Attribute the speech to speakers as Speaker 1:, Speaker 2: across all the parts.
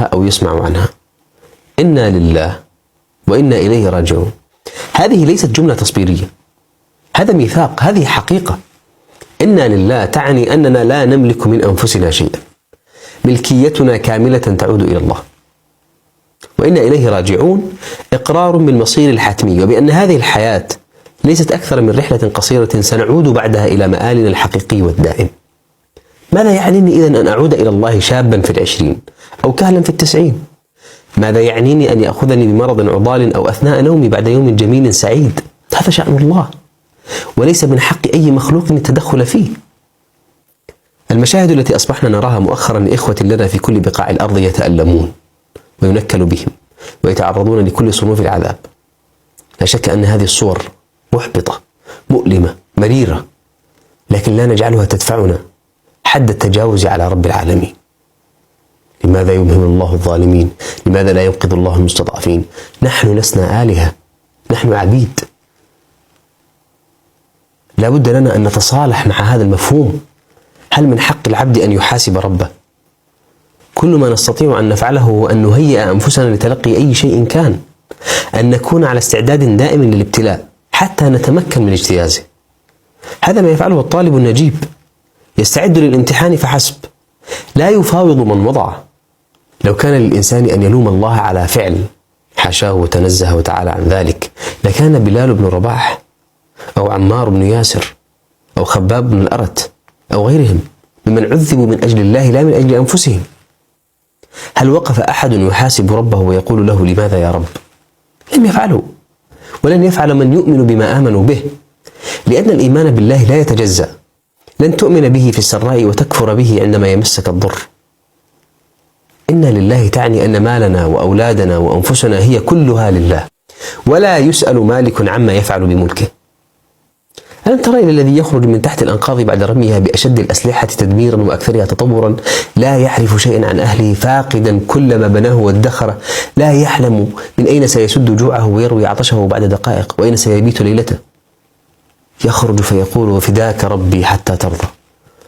Speaker 1: أو يسمع عنها. إنا لله وإنا إليه راجعون. هذه ليست جملة تصبيرية، هذا ميثاق، هذه حقيقة. إنا لله تعني أننا لا نملك من أنفسنا شيئا، ملكيتنا كاملة تعود إلى الله. وإنا إليه راجعون إقرار بالمصير الحتمي، وبأن هذه الحياة ليست أكثر من رحلة قصيرة سنعود بعدها إلى مآلنا الحقيقي والدائم. ماذا يعنيني إذن أن أعود إلى الله شابا في 20 أو كهلا في 90؟ ماذا يعنيني أن يأخذني بمرض عضال أو أثناء نومي بعد يوم جميل سعيد؟ هذا شأن الله، وليس من حق أي مخلوق التدخل فيه. المشاهد التي أصبحنا نراها مؤخرا لإخوة لنا في كل بقاع الأرض يتألمون وينكل بهم ويتعرضون لكل صنوف العذاب، لا شك أن هذه الصور محبطة مؤلمة مريرة، لكن لا نجعلها تدفعنا حد التجاوز على رب العالمين. لماذا يبهم الله الظالمين؟ لماذا لا ينقذ الله المستضعفين؟ نحن لسنا آلهة، نحن عبيد. لا بد لنا أن نتصالح مع هذا المفهوم. هل من حق العبد أن يحاسب ربه؟ كل ما نستطيع أن نفعله هو أن نهيئ أنفسنا لتلقي أي شيء كان، أن نكون على استعداد دائم للابتلاء حتى نتمكن من اجتيازه. هذا ما يفعله الطالب النجيب، يستعد للامتحان فحسب، لا يفاوض من وضعه. لو كان للإنسان أن يلوم الله على فعل، حاشاه وتنزه وتعالى عن ذلك، لكان بلال بن رباح أو عمار بن ياسر أو خباب بن الأرت أو غيرهم ممن عذبوا من أجل الله لا من أجل أنفسهم. هل وقف أحد يحاسب ربه ويقول له لماذا يا رب؟ لم يفعله، ولن يفعل من يؤمن بما آمنوا به، لأن الإيمان بالله لا يتجزأ. لن تؤمن به في السراء وتكفر به عندما يمسك الضر. إنا لله تعني أن مالنا وأولادنا وأنفسنا هي كلها لله، ولا يسأل مالك عما يفعل بملكه. ألم ترى إلى الذي يخرج من تحت الأنقاض بعد رميها بأشد الأسلحة تدميرا وأكثرها تطورا، لا يعرف شيئا عن أهله، فاقدا كل ما بناه وادخره، لا يحلم من أين سيسد جوعه ويروي عطشه بعد دقائق، وأين سيبيت ليلته. يخرج فيقول وفداك ربي حتى ترضى،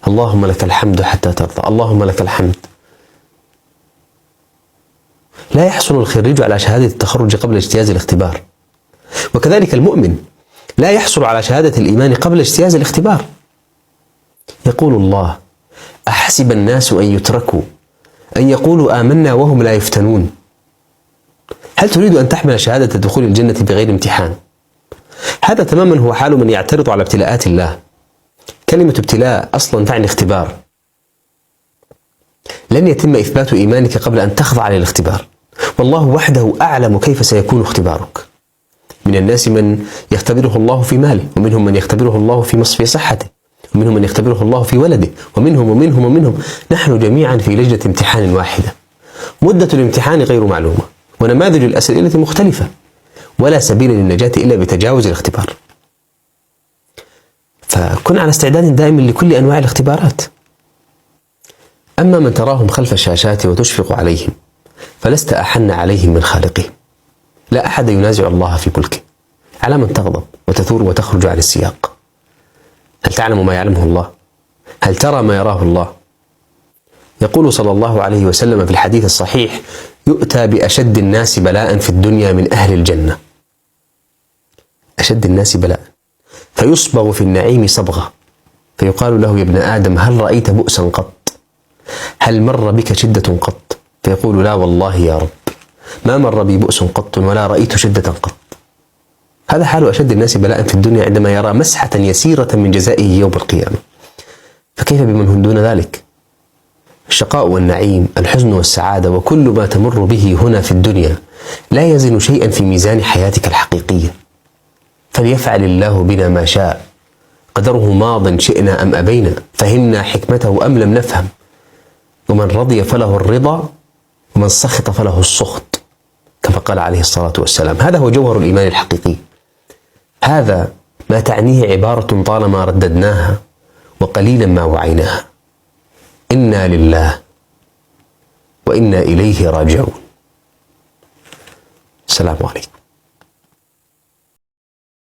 Speaker 1: اللهم لك الحمد حتى ترضى، اللهم لك الحمد. لا يحصل الخريج على شهادة التخرج قبل اجتياز الاختبار، وكذلك المؤمن لا يحصل على شهادة الإيمان قبل اجتياز الاختبار. يقول الله: أحسب الناس أن يتركوا أن يقولوا آمنا وهم لا يفتنون. هل تريد أن تحمل شهادة دخول الجنة بغير امتحان؟ هذا تماما هو حال من يعترض على ابتلاءات الله. كلمة ابتلاء أصلا تعني اختبار. لن يتم إثبات إيمانك قبل أن تخضع للاختبار، والله وحده أعلم كيف سيكون اختبارك. من الناس من يختبره الله في ماله، ومنهم من يختبره الله في صحته، ومنهم من يختبره الله في ولده، ومنهم. نحن جميعا في لجنة امتحان واحدة. مدة الامتحان غير معلومة، ونماذج الأسئلة مختلفة، ولا سبيل للنجاة إلا بتجاوز الاختبار. فكن على استعداد دائم لكل أنواع الاختبارات. أما من تراهم خلف الشاشات وتشفق عليهم، فلست أحن عليهم من خالقهم. لا أحد ينازع الله في ملكه. على من تغضب وتثور وتخرج عن السياق؟ هل تعلم ما يعلمه الله؟ هل ترى ما يراه الله؟ يقول صلى الله عليه وسلم في الحديث الصحيح: يؤتى بأشد الناس بلاء في الدنيا من أهل الجنة. أشد الناس بلاء، فيصبغ في النعيم صبغة، فيقال له: يا ابن آدم هل رأيت بؤسا قط؟ هل مر بك شدة قط؟ فيقول: لا والله يا رب، ما مر بي بؤس قط ولا رأيت شدة قط. هذا حال أشد الناس بلاء في الدنيا عندما يرى مسحة يسيرة من جزائه يوم القيامة، فكيف بمن هم دون ذلك؟ الشقاء والنعيم، الحزن والسعادة، وكل ما تمر به هنا في الدنيا لا يزن شيئا في ميزان حياتك الحقيقية. فليفعل الله بنا ما شاء، قدره ماض شئنا أم أبينا، فهمنا حكمته أم لم نفهم. ومن رضي فله الرضا، ومن سخط فله السخط، كما قال عليه الصلاة والسلام. هذا هو جوهر الإيمان الحقيقي. هذا ما تعنيه عبارة طالما رددناها وقليلا ما وعيناها: إنا لله وإنا إليه راجعون. السلام عليكم.